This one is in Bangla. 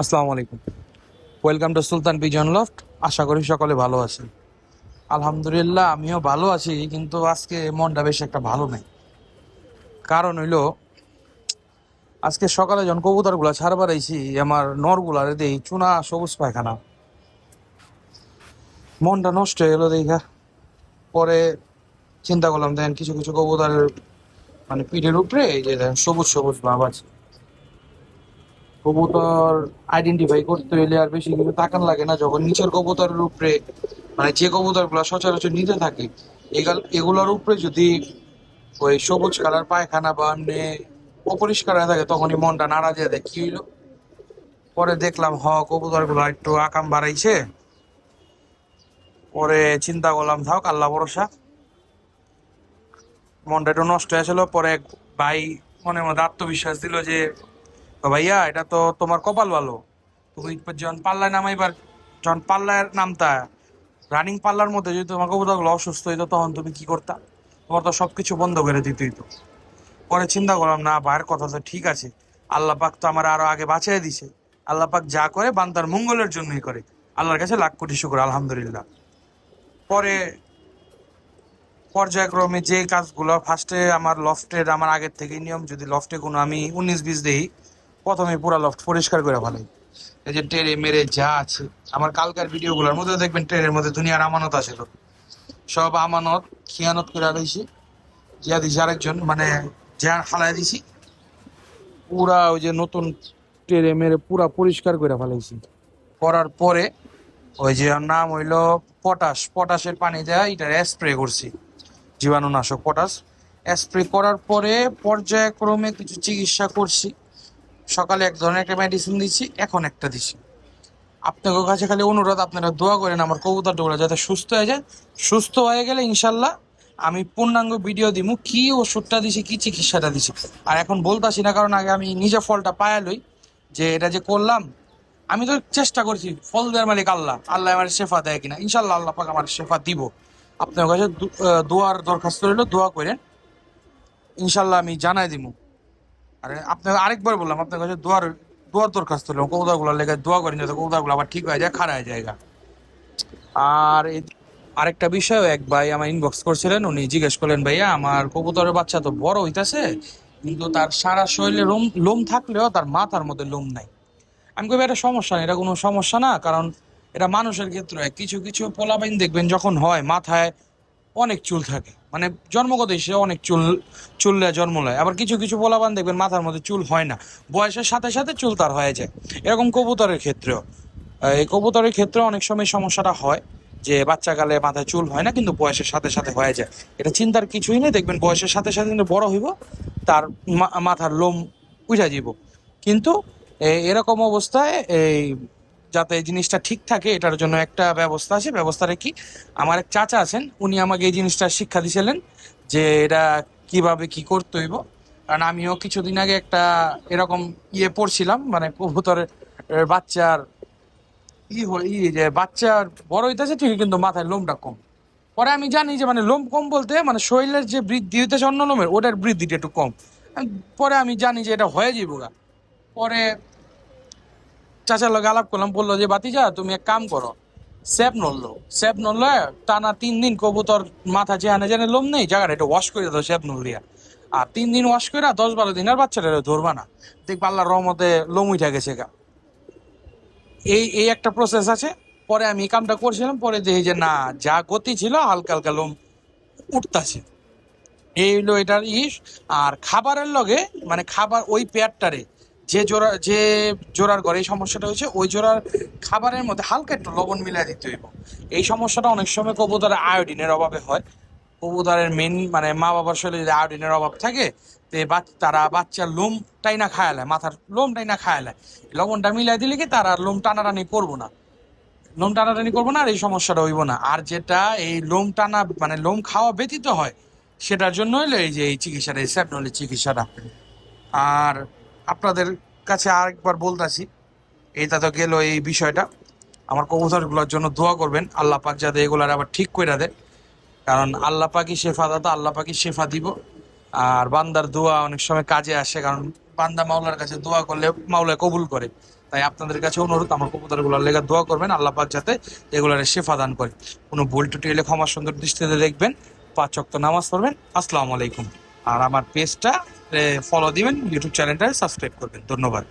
আসসালামু আলাইকুম। Welcome to Sultan pigeon loft. আশা করি সকলে ভালো আছেন। আলহামদুলিল্লাহ আমিও ভালো আছি, কিন্তু আজকে মনটা বেশ একটা ভালো নেই। কারণ হইলো, আজকে সকালে যখন কবুতর গুলা ছাড়বার আইছি, আমার নর গুলার দেই চুনা সবুজ পায়খানা। মনটা নষ্ট হয়ে গেলো দেখা। পরে চিন্তা করলাম, দেখেন কিছু কিছু কবুতরের মানে পিঠের উপরে এই যে দেখেন সবুজ সবুজ ভাব আছে। কবুতর আইডেন্টিফাই করতে হইলে আর বেশি কিছু তাকান লাগে না। যখন নিচের কবুতরের উপরে মানে যে কবুতর গুলা সচরাচর নিতে থাকে, এগুলোর উপরে যদি ওই সবুজ কালার পায়খানা বা এমনি অপরিষ্কার হয়ে থাকে, তখনই মনটা নাড়া দিয়ে দেয় কি হইলো। পরে দেখলাম কবুতর গুলো একটু আকাম বাড়াইছে। পরে চিন্তা করলাম থাক, আল্লাহ ভরসা। মনটা একটু নষ্ট হয়েছিল। পরে এক ভাই মনের মধ্যে আত্মবিশ্বাস দিল যে, ভাইয়া এটা তো তোমার কপাল ভালো, তুমি যখন পাল্লায় নামাইবার, যখন পাল্লায় নামতা, রানিং পাল্লার মধ্যে যদি তোমার কবুতরগুলো অসুস্থ হইতো, তখন তুমি কি করতা? তোমার তো সবকিছু বন্ধ করে দিতে হইতো। পরে চিন্তা করলাম, না, ভাইয়ের কথা তো ঠিক আছে। আল্লাহ পাক তো আমার আরো আগে বাঁচিয়ে দিছে। আল্লাহ পাক যা করে বান্দার মঙ্গলের জন্যই করে। আল্লাহর কাছে লাখ কোটি শুকর, আলহামদুলিল্লাহ। পরে পর্যায়ক্রমে যে কাজগুলো ফার্স্টে আমার আগের থেকেই নিয়ম, যদি লফটে কোনো আমি 19-20 দেই, প্রথমে পুরা লফট পরিষ্কার করে ফেলাই। এই যে টেরে মেরে যা আছে, আমার কালকার ভিডিও গুলোর মধ্যে দেখবেন ট্রেনের মধ্যে দুনিয়ার আমানত আছে। সব আমানত খিয়ানত করে আলাইছি। জিয়া দিছি আরেকজন, মানে যা ফালাই দিছি। পুরা ওই যে নতুন টেরে মেরে পুরা পরিষ্কার করে ফেলাইছি। করার পরে ওই যে ওর নাম হইলো পটাশের পানি দেয়া এটা স্প্রে করছি, জীবাণুনাশক পটাশ। স্প্রে করার পরে পর্যায়ক্রমে কিছু চিকিৎসা করছি। সকালে এক ধরনের একটা মেডিসিন দিচ্ছি, এখন একটা দিচ্ছি। আপনাদের কাছে খালি অনুরোধ, আপনারা দোয়া করেন আমার কবুতর টুকরা যাতে সুস্থ হয়ে যায়। সুস্থ হয়ে গেলে ইনশাল্লাহ আমি পূর্ণাঙ্গ ভিডিও দিব, কি ওষুধটা দিছি, কি চিকিৎসাটা দিছি। আর এখন বলতাছি না, কারণ আগে আমি নিজে ফলটা পায়ালই, যে এটা যে করলাম। আমি তো চেষ্টা করছি, ফল দেওয়ার মালিক আল্লাহ। আল্লাহ আমার শেফা দেয় কিনা, ইনশাল্লাহ আল্লাহ পাক আমার শেফা দিব। আপনার কাছে দোয়ার দরখাস্ত রইল, দোয়া করেন, ইনশাল্লাহ আমি জানাই দিব। আরে আপনাকে আরেকবার বললাম, আপনার কাছে দোয়ার দোয়ার দরখাস্ত রইল, কবুতর গুলার লেগে দোয়া করেন যাতে কবুতর গুলো আবার ঠিক হয়ে যায়, খারাপ হয়ে যায়। আর আরেকটা বিষয়, এক ভাই আমার ইনবক্স করছিলেন, উনি জিজ্ঞেস করলেন, ভাইয়া আমার কবুতরের বাচ্চা তো বড় হইতাছে, কিন্তু তার সারা শরীরে লোম লোম থাকলেও তার মাথার মধ্যে লোম নাই। আমি কই, এটা সমস্যা না, এটা কোনো সমস্যা না। কারণ এটা মানুষের ক্ষেত্রে হয়। কিছু কিছু পোলাপাইন দেখবেন যখন হয় মাথায় অনেক চুল থাকে, মানে জন্মগত হিসেবে অনেক চুল চুল জন্ম নেয়। আবার কিছু কিছু পোলাপান দেখবেন মাথার মধ্যে চুল হয় না, বয়সের সাথে সাথে চুল তার হয়ে যায়। এরকম কবুতরের ক্ষেত্রেও, এই কবুতরের ক্ষেত্রে অনেক সময় সমস্যাটা হয় যে বাচ্চাকালে মাথায় চুল হয় না, কিন্তু বয়সের সাথে সাথে হয়ে যায়। এটা চিন্তার কিছুই নেই, দেখবেন বয়সের সাথে সাথে কিন্তু বড় হইব, তার মাথার লোম উঠা যাব। কিন্তু এরকম অবস্থায় যাতে এই জিনিসটা ঠিক থাকে, এটার জন্য একটা ব্যবস্থা আছে। ব্যবস্থাটা কি? আমার এক চাচা আছেন, উনি আমাকে এই জিনিসটা শিক্ষা দিয়েছিলেন যে এটা কিভাবে কি করতে হইব। কারণ আমিও কিছুদিন আগে একটা এরকম পড়ছিলাম, মানে কবুতরের বাচ্চার যে বাচ্চার বড় হইতেছে ঠিকই, কিন্তু মাথায় লোমটা কম। পরে আমি জানি যে মানে লোম কম বলতে মানে শরীরের যে বৃদ্ধি হইতেছে অন্য লোমের, ওটার বৃদ্ধিটা একটু কম। পরে আমি জানি যে এটা হয়ে যাবো গা। পরে চাচার লগে আলাপ করলাম, বললো যে বাতিজা তুমি এক কাম করো, স্যাপ নড়লো টানা 3 দিন কবুতর মাথা যেখানে যেখানে লোম নেই জায়গাটা একটু ওয়াশ করে দাও স্যাপ নল দিয়া। আর 3 দিন ওয়াশ করে 10-12 দিন আর বাচ্চাটা ধরবা না, দেখবা আল্লাহর রহমতে লোম উঠে গেছে গা। এই এই একটা প্রসেস আছে। পরে আমি এই কামটা করছিলাম, পরে দেখি যে না, যা গতি ছিল হালকা হালকা লোম উঠতাছে। এই হলো এটার আর খাবারের লগে, মানে খাবার ওই পেয়ারটারে যে জোড়ার ঘরে এই সমস্যাটা হয়েছে, ওই জোড়ার খাবারের মধ্যে হালকা একটু লবণ মিলাই দিতে হইব। এই সমস্যাটা অনেক সময় কবুতরের আয়োডিনের অভাবে হয়। কবুতরের মেন মানে মা বাবার শরীরে যদি আয়োডিনের অভাব থাকে, তারা বাচ্চার লোম টাইনা খায়ালায়, মাথার লোম টাইনা খায়ালায়। লবণটা মিলাই দিলে কি তার আর লোম টানাটানি করবো না, লোম টানাটানি করবো না, আর এই সমস্যাটা হইব না। আর যেটা এই লোম টানা মানে লোম খাওয়া ব্যতীত হয়, সেটার জন্য হইলো এই যে এই চিকিৎসাটা, এই স্যাপনলের চিকিৎসাটা। আর আপনাদের কাছে আরেকবার বলতাছি, এইটা তো গেল এই বিষয়টা। আমার কবুতরগুলোর জন্য দোয়া করবেন, আল্লাহ পাক যাতে এগুলার আবার ঠিক করে দেয়। কারণ আল্লাহ পাকই শেফা দাতা, আল্লাহ পাকই শেফা দিব। আর বান্দার দোয়া অনেক সময় কাজে আসে, কারণ বান্দা মাওলার কাছে দোয়া করলে মাওলা কবুল করে। তাই আপনাদের কাছে অনুরোধ, আমার কবুতরগুলোর লেগে দোয়া করবেন, আল্লাহ পাক যাতে এগুলার শেফা দান করে। কোনো ভুল ত্রুটি হলে ক্ষমা সুন্দর দৃষ্টিতে দেখবেন। 5 ওয়াক্ত নামাজ পড়বেন। আসসালামু আলাইকুম। আর আমার পেজটা ফলো দিবেন, ইউটিউব চ্যানেলটা সাবস্ক্রাইব করবেন। ধন্যবাদ।